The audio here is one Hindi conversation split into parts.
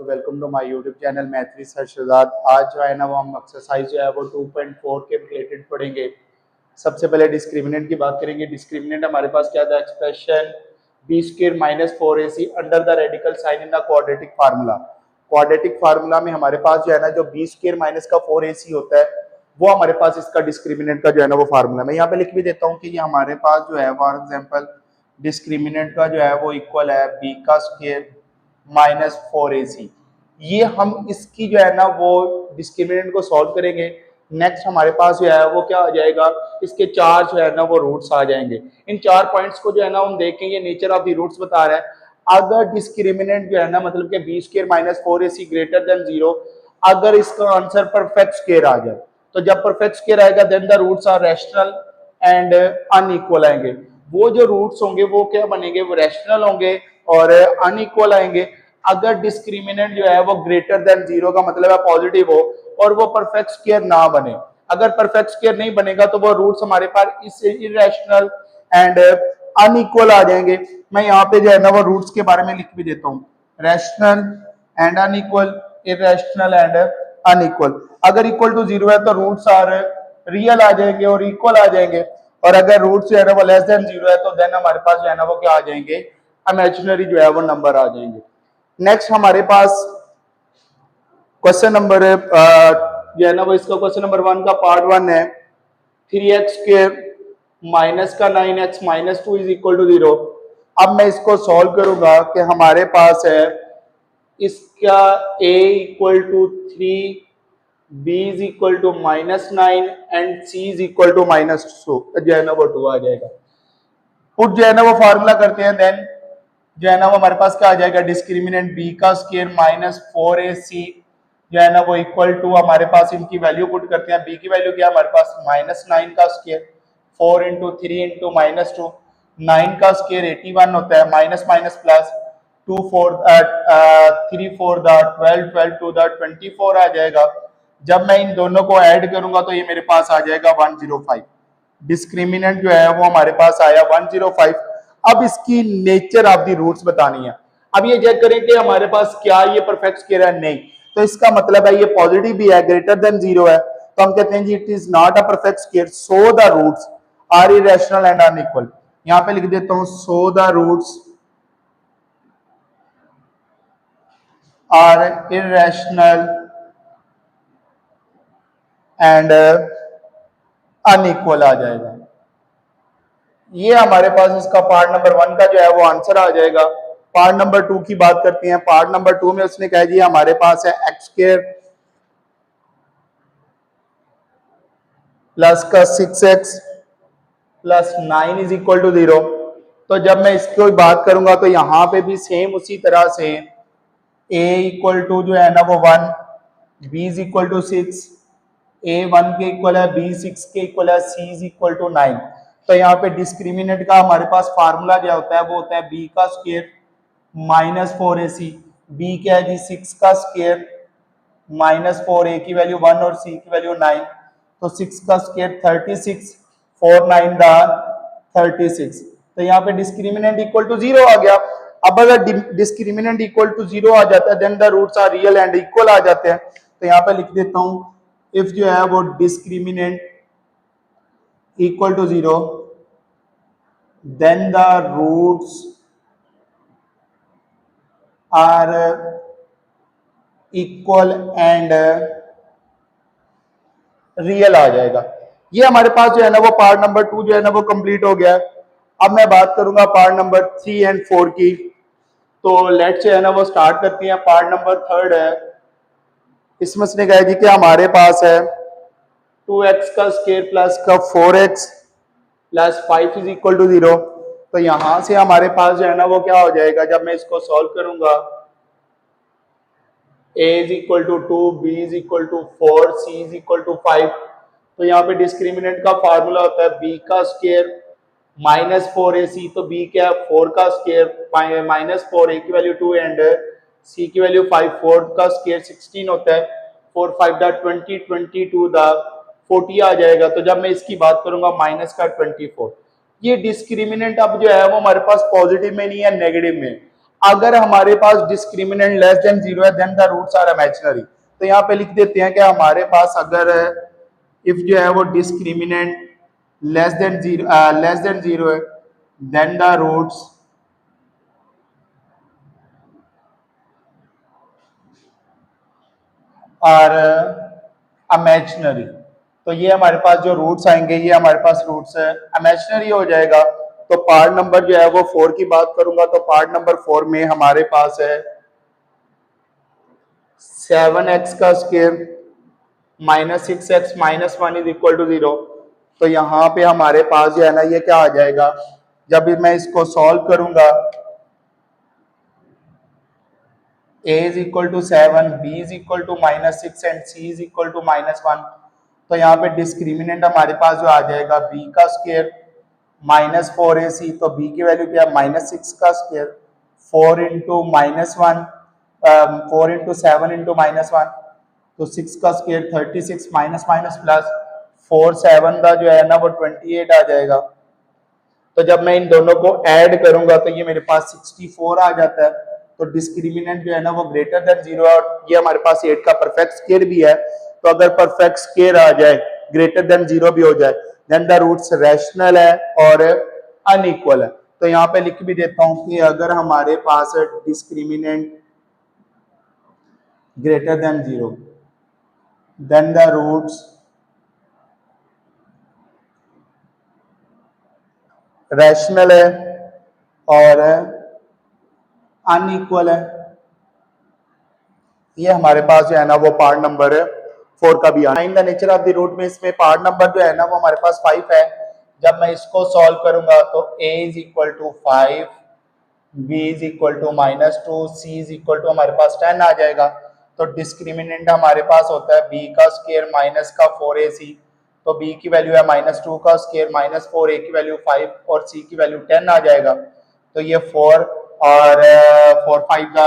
तो welcome to my YouTube channel मैथ्री सरशदाद। आज जो है ना वो हम एक्सरसाइज जो है वो 2.4 के रिलेटेड पढ़ेंगे। सबसे पहले डिस्क्रिमिनेंट की बात करेंगे। डिस्क्रिमिनेंट हमारे पास क्या था, expression B square minus 4ac under the radical sign in the quadratic formula. Quadratic formula में हमारे पास जो है ना जो बी स्क्वायर माइनस का 4ac होता है वो हमारे पास इसका डिस्क्रिमिनेंट का जो है ना वो फार्मूला। मैं यहाँ पे लिख भी देता हूँ कि ये हमारे पास जो है फॉर एग्जाम्पल डिस्क्रिमिनेंट का जो है वो इक्वल है बी का स्क्वायर माइनस 4ac। ये हम इसकी जो है ना वो डिस्क्रिमिनेंट को सॉल्व करेंगे। नेक्स्ट हमारे पास जो है वो क्या आ जाएगा, इसके चार जो है ना वो रूट्स आ जाएंगे। इन चार पॉइंट्स को जो है ना हम देखेंगे, नेचर ऑफ द रूट्स बता रहा है। अगर डिस्क्रिमिनेंट जो है ना मतलब कि B square minus 4ac greater than 0, अगर इसका आंसर परफेक्ट स्क्वायर आ जाए तो जब परफेक्ट स्क्वायर आएगा then the roots are rational and unequal आएंगे। वो जो रूट्स होंगे वो क्या बनेंगे, वो रैशनल होंगे और अनइक्वल आएंगे। अगर डिस्क्रिमिनेंट जो है वो ग्रेटर देन 0 का मतलब है पॉजिटिव हो और वो परफेक्ट स्क्वायर ना बने। अगर परफेक्ट स्क्वायर नहीं बनेगा तो वो रूट्स हमारे पास इससे इरेशनल एंड अनइक्वल आ जाएंगे। मैं यहाँ पे जो है ना वो रूट्स के बारे में लिख भी देता हूँ, rational and unequal, irrational and unequal. अगर इक्वल टू 0 है तो रूट्स आर रियल आ जाएंगे और इक्वल आ जाएंगे, और अगर रूट्स जो है ना वो लेस देन 0 है तो देन हमारे पास जो है ना वो क्या आ जाएंगे, इमेजिनरी जो है वो नंबर आ जाएंगे। नेक्स्ट हमारे पास क्वेश्चन नंबर जो है ना वो इसका क्वेश्चन नंबर 1 का पार्ट 1 है 3x स्क्वायर माइनस का 9x minus 2 is equal to 0। अब मैं इसको सॉल्व करूंगा कि हमारे पास है इसका a equal to 3, b is equal to -9 and c is equal to -2 जो है ना वो 2 आ जाएगा। पुट जो है ना वो फार्मूला करते हैं, देन जो है ना वो हमारे पास क्या आ जाएगा, डिस्क्रिमिनेंट b का स्क्वायर माइनस 4ac जो है ना वो इक्वल टू हमारे पास इनकी वैल्यू पुट करते हैं। b की वैल्यू क्या है हमारे पास -9 का स्क्वायर 4 इंटू 3 इंटू -2, 9 का स्क्वायर 81 होता है, माइनस माइनस प्लस 2 4 3 4 द 12 12 टू द 24 आ जाएगा। जब मैं इन दोनों को ऐड करूंगा तो ये मेरे पास आ जाएगा 105। डिस्क्रिमिनेंट जो है वो हमारे पास आया 105। अब इसकी नेचर ऑफ द रूट्स बतानी है। अब ये चेक करें कि हमारे पास क्या ये परफेक्ट स्क्वायर है, नहीं तो इसका मतलब है ये पॉजिटिव भी है, ग्रेटर देन 0 है तो हम कहते हैं जी it is not a perfect square, so the roots are irrational and unequal. यहां पे लिख देता हूं so the roots are irrational and unequal आ जाएगा। ये हमारे पास इसका पार्ट नंबर 1 का जो है वो आंसर आ जाएगा। पार्ट नंबर 2 की बात करते हैं। पार्ट नंबर 2 में उसने कहा जी हमारे पास है एक्स स्क्वायर प्लस का 6x plus 9 is equal to 0। तो जब मैं इसकी बात करूंगा तो यहां पे भी सेम उसी तरह से a इक्वल टू जो है ना वो 1, b is equal to 6, a 1 के इक्वल है, b 6 के इक्वल है, c इज इक्वल टू 9। तो यहाँ पे डिस्क्रिमिनेंट का हमारे पास फार्मूला क्या होता है, वो होता है b का स्क्वायर माइनस 4ac। b क्या है जी 6 का स्क्वायर माइनस 4, a की वैल्यू 1 और c की वैल्यू 9, तो 6 का स्क्वायर 36, 4 9 दा 36। तो यहाँ पे डिस्क्रिमिनेंट इक्वल टू 0 आ गया। अब अगर डिस्क्रिमिनेंट इक्वल टू 0 आ जाता है then the roots are real and equal आ जाते हैं। तो यहाँ पे लिख देता हूं इफ जो है वो discriminant equal to 0 then the roots are equal and real आ जाएगा। ये हमारे पास जो है ना वो पार्ट नंबर 2 जो है ना वो कंप्लीट हो गया है। अब मैं बात करूंगा पार्ट नंबर 3 एंड 4 की। तो लेट्स जो है ना वो स्टार्ट करती हैं। पार्ट नंबर 3 है, इसमें उसने कहा जी कि हमारे पास है 2x का स्क्वायर प्लस का 4x plus 5 is equal to 0। तो यहां से हमारे पास जो है ना वो क्या हो जाएगा, जब मैं इसको सॉल्व करूंगा a is equal to 2, b is equal to 4, c is equal to 5। तो यहाँ पे डिस्क्रिमिनेंट का फार्मूला होता है b का स्क्वायर माइनस 4ac। तो b क्या है 4 का स्क्वायर माइनस 4, a की वैल्यू 2 एंड c की वैल्यू 5, 4 का स्क्वायर 16 होता है, 4 5 दा 20, 22 दा 40 आ जाएगा। तो जब मैं इसकी बात करूंगा माइनस का 24, ये डिस्क्रिमिनेंट अब जो है वो हमारे पास पॉजिटिव में नहीं है, नेगेटिव में। अगर हमारे पास डिस्क्रिमिनेंट लेस देन जीरो है then the roots are imaginary. तो यहाँ पे लिख देते हैं कि हमारे पास अगर इफ जो है वो डिस्क्रिमिनेंट लेस देन जीरो है then the roots are imaginary. तो ये हमारे पास जो रूट्स आएंगे ये हमारे पास रूट्स इमेजिनरी हो जाएगा। तो पार्ट नंबर जो है वो 4 की बात करूंगा तो पार्ट नंबर 4 में हमारे पास है 7x का square minus 6x minus 1 is equal to 0। तो यहाँ पे हमारे पास जो है ना ये क्या आ जाएगा, जब मैं इसको सॉल्व करूंगा a is equal to 7, b is equal to minus 6 and c is equal to minus 1। तो यहाँ पे डिस्क्रिमिनेंट हमारे पास जो आ जाएगा b का स्क्वायर माइनस 4ac। तो b की वैल्यू क्या है माइनस 6 का square 4 into minus 1 4 into 7 into minus 1। तो 6 का स्क्वायर 36 माइनस माइनस प्लस 4 7 का जो है ना वो 28 आ जाएगा। तो जब मैं इन दोनों को ऐड करूंगा तो ये मेरे पास 64 आ जाता है। तो डिस्क्रिमिनेंट जो है ना वो ग्रेटर देन जीरो है और ये हमारे पास 8 का परफेक्ट स्क्वायर भी है। तो अगर परफेक्ट स्क्वायर आ जाए ग्रेटर देन जीरो भी हो जाए देन द रूट्स रैशनल है और अनइक्वल है। तो यहाँ पे लिख भी देता हूं कि अगर हमारे पास discriminant greater than zero then the roots rational है और अनइक्वल है। ये हमारे पास जो है ना वो पार्ट नंबर 4 का भी आना। In the nature of the root में इसमें पार्ट नंबर जो है ना वो हमारे पास 5 है। जब मैं इसको सॉल्व करूंगा तो a is equal to 5, b is equal to minus 2, c is equal to हमारे पास 10 आ जाएगा। तो डिस्क्रिमिनेंट हमारे पास होता है b का स्क्वायर माइनस का 4ac। तो b की वैल्यू है माइनस 2 का स्क्वायर माइनस 4, a की वैल्यू 5 और c की वैल्यू 10 आ जाएगा। तो ये 4 और 4 5 का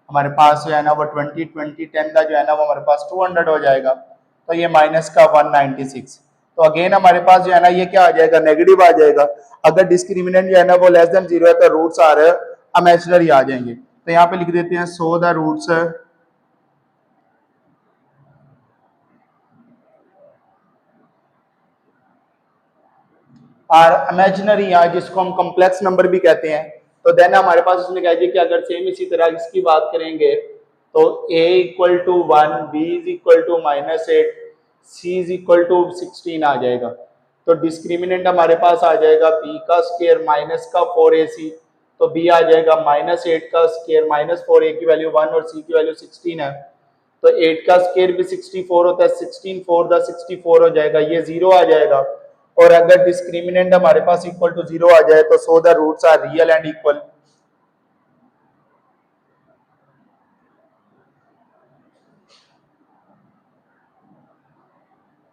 हमारे पास जो है ना वो 10 का जो है ना वो हमारे पास 200 हो जाएगा। तो ये माइनस का 196। तो अगेन हमारे पास जो है ना ये क्या आ जाएगा नेगेटिव आ जाएगा। अगर डिस्क्रिमिनेंट जो है ना वो लेस देन जीरो है तो रूट्स आर इमेजिनरी आ जाएंगे। तो यहाँ पे लिख देते हैं so the roots are imaginary या जिसको हम कॉम्प्लेक्स नंबर भी कहते हैं। तो देन हमारे पास इसमें कह दिया कि अगर सेम इसी तरह इसकी बात करेंगे तो a equal to 1, b is equal to minus 8, c is equal to 16 आ जाएगा। तो डिस्क्रिमिनेंट हमारे पास आ जाएगा b का स्क्वायर माइनस का 4ac। तो b आ जाएगा माइनस 8 का स्क्वायर माइनस 4, a की वैल्यू 1 और c की वैल्यू 16 है। तो 8 का स्क्वायर भी 64 होता है, 16 4 द 64 हो जाएगा, ये 0 आ जाएगा। और अगर डिस्क्रिमिनेंट हमारे पास इक्वल टू 0 आ जाए तो so the roots are real and equal.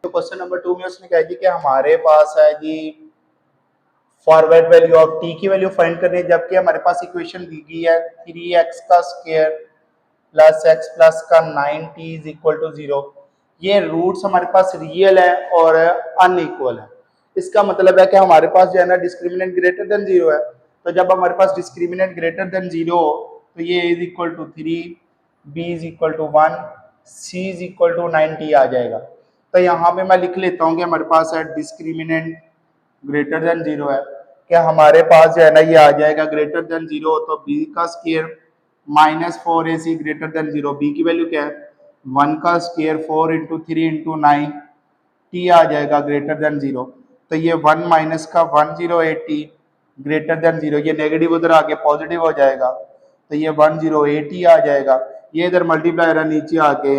तो क्वेश्चन नंबर 2 में उसने कहा जी कि हमारे पास है जी फॉरवर्ड वैल्यू ऑफ t की वैल्यू फाइंड करनी है, जबकि हमारे पास इक्वेशन दी गई है 3x का स्क्वायर प्लस x प्लस का 9t इज इक्वल टू 0। ये रूट्स हमारे पास रियल है और अनइक्वल है। इसका मतलब है कि हमारे पास जो है ना डिस्क्रिमिनेंट ग्रेटर देन 0 है। तो जब हमारे पास डिस्क्रिमिनेंट ग्रेटर देन 0 हो तो ये a is equal to 3, b is equal to 1, c is equal to 9t आ जाएगा। तो यहाँ पे मैं लिख लेता हूँ कि हमारे पास है डिस्क्रिमिनेंट ग्रेटर देन 0 है कि हमारे पास जो है ना ये आ जाएगा ग्रेटर देन 0। तो b का square minus 4ac greater than 0, b की वैल्यू क्या है 1 का स्क्वायर 4 इंटू 3 इंटू 9 t आ जाएगा ग्रेटर देन 0। तो ये 1 माइनस का 108t ग्रेटर देन 0, ये नेगेटिव उधर आके पॉजिटिव हो जाएगा। तो ये 108t आ जाएगा, ये इधर मल्टीप्लाई नीचे आके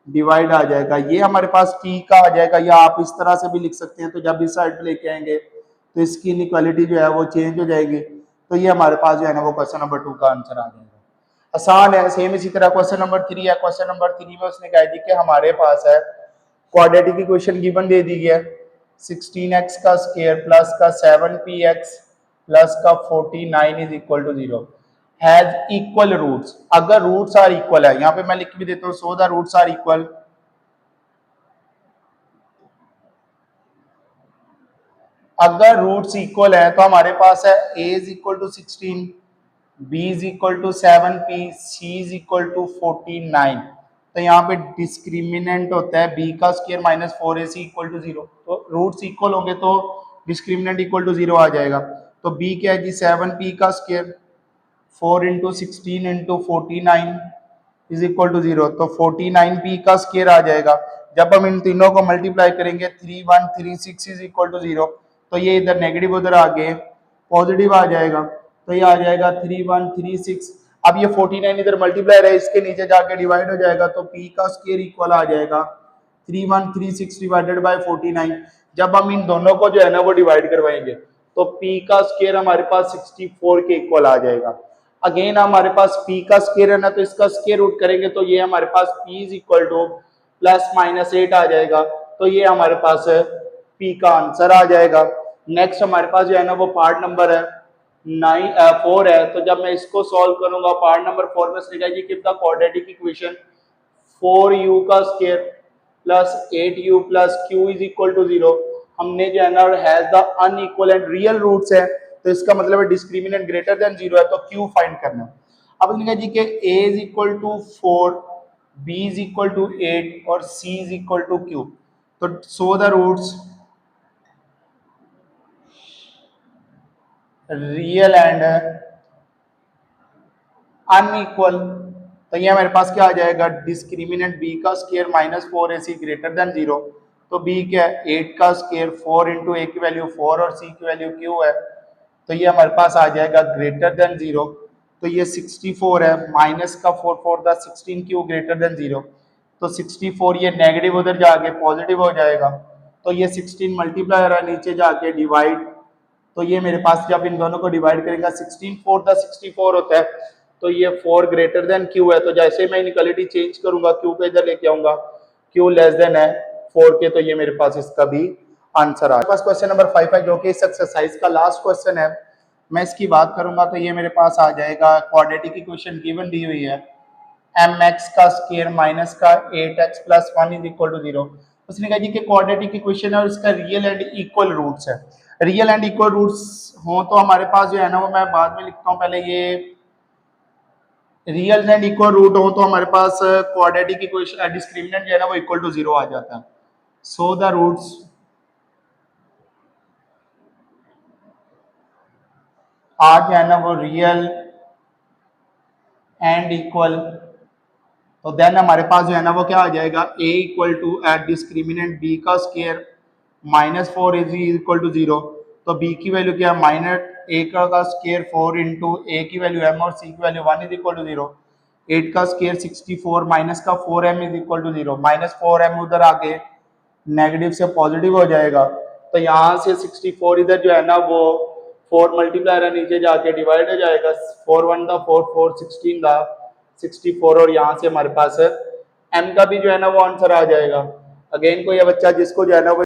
डिवाइड आ जाएगा, ये हमारे पास t का आ जाएगा। या आप इस तरह से भी लिख सकते हैं। तो जब इस साइड पे लेके आएंगे तो इसकी इनइक्वालिटी जो है वो चेंज हो जाएगी। तो ये हमारे पास जो है ना वो क्वेश्चन नंबर 2 का आंसर आ जाएगा। आसान है। सेम इसी तरह क्वेश्चन नंबर 3 है। क्वेश्चन नंबर 3 में उसने कहा कि हमारे पास है क्वाड्रेटिक इक्वेशन गिवन दे दी है 16x का स्क्वायर प्लस का 7px प्लस का 49 is equal to 0 has equal roots. अगर रूट्स आर इक्वल है, यहाँ पे मैं लिख भी देता हूँ so the roots are equal. अगर रूट्स इक्वल है तो हमारे पास है a is equal to 16, b is equal to 7p, c is equal to 49। तो यहाँ पे डिस्क्रिमिनेंट होता है b का square minus 4ac equal to 0। तो रूट्स इक्वल होंगे तो डिस्क्रिमिनेंट इक्वल टू 0 आ जाएगा। तो b क्या है जी, 7p का square 4 into 16 into 49 is equal to 0। तो 49p का स्क्वायर आ जाएगा। जब हम इन तीनों को मल्टीप्लाई करेंगे 3136 इज इक्वल टू 0, तो ये इधर नेगेटिव उधर आगे पॉजिटिव आ जाएगा। तो ये आ जाएगा 3136। अब ये 49 इधर मल्टीप्लाई है, इसके नीचे जाके डिवाइड हो जाएगा, तो p का स्क्वायर इक्वल आ जाएगा 3136 डिवाइडेड बाय 49। जब हम इन दोनों को जो है ना वो डिवाइड करवाएंगे तो p का स्क्वायर हमारे पास 64 के इक्वल आ जाएगा। अगेन हमारे पास p का स्क्वायर है ना, तो इसका स्क्वायर रूट करेंगे तो ये हमारे पास p is equal two plus minus 8 आ जाएगा। तो ये हमारे पास p का आंसर आ जाएगा। नेक्स्ट हमारे पास जो है ना वो पार्ट नंबर है 4 है। तो जब मैं इसको सॉल्व करूंगा पार्ट नंबर 4 में लिखा जी give the quadratic equation 4u का square plus 8u plus q is equal to 0। हमने जो है ना has the unequal and real roots है, तो इसका मतलब है डिस्क्रिमिनेंट ग्रेटर देन 0 है, तो q फाइंड करना है। अब लिखा जी कि a is equal to 4, b is equal to 8 और c is equal to q। तो so the roots real and unequal. तो ये हमारे पास क्या आ जाएगा, डिस्क्रिमिनेंट b का square minus 4ac greater than 0। तो b क्या है, 8 का स्क्वायर 4 इंटू a की वैल्यू 4 और c की वैल्यू q है, तो ये हमारे पास आ जाएगा ग्रेटर देन 0। तो ये 64 है, माइनस का 4 for the 16q greater than 0। तो 64 ये नेगेटिव उधर जाके पॉजिटिव हो जाएगा। तो ये 16 मल्टीप्लाई हो रहा है, नीचे जाके डिवाइड। तो ये मेरे पास जब इन दोनों को डिवाइड करेंगे 16 4 द 64 होता है, तो ये 4 ग्रेटर देन q है। तो जैसे मैं इनइक्वालिटी चेंज करूंगा q को इधर लेके आऊंगा, q लेस देन है 4 के, तो ये मेरे पास इसका भी आंसर आ पास क्वेश्चन नंबर 5 है जो कि इस एक्सरसाइज का लास्ट क्वेश्चन है। मैं इसकी बात करूंगा तो ये मेरे पास आ जाएगा क्वाड्रेटिक इक्वेशन गिवन दी हुई है mx का स्क्वायर माइनस का 8x plus 1 is equal to 0। उसने कहा जी कि क्वाड्रेटिक इक्वेशन है और इसका रियल एंड इक्वल रूट्स है। रियल एंड इक्वल रूट्स हो तो हमारे पास जो है ना वो मैं बाद में लिखता हूँ, पहले ये रियल एंड इक्वल रूट हो तो हमारे पास क्वाड्रेटिक इक्वेशन डिस्क्रिमिनेंट जो है ना वो इक्वल टू 0 आ जाता है। सो द रूट्स आर जो है ना वो रियल एंड इक्वल। तो देन हमारे पास जो है ना वो क्या आ जाएगा, a equal to eight discriminant b का square minus 4 is equal to 0। तो b की वैल्यू क्या है, माइनस a का स्क्वायर 4 इंटू a की वैल्यू m और c की वैल्यू 1 इज इक्वल टू 0। 8 का स्क्वायर 64 माइनस का 4m is equal to 0। Minus 4m उधर आके नेगेटिव से पॉजिटिव हो जाएगा। तो यहाँ से 64 इधर जो है ना वो 4 मल्टीप्लाई है, नीचे जाके डिवाइड हो जाएगा। 4 1 दा 4 4 16 दा 64 और यहाँ से हमारे पास m का भी जो है ना वो आंसर आ जाएगा। अगेन कोई बच्चा जिसको जो है ना वो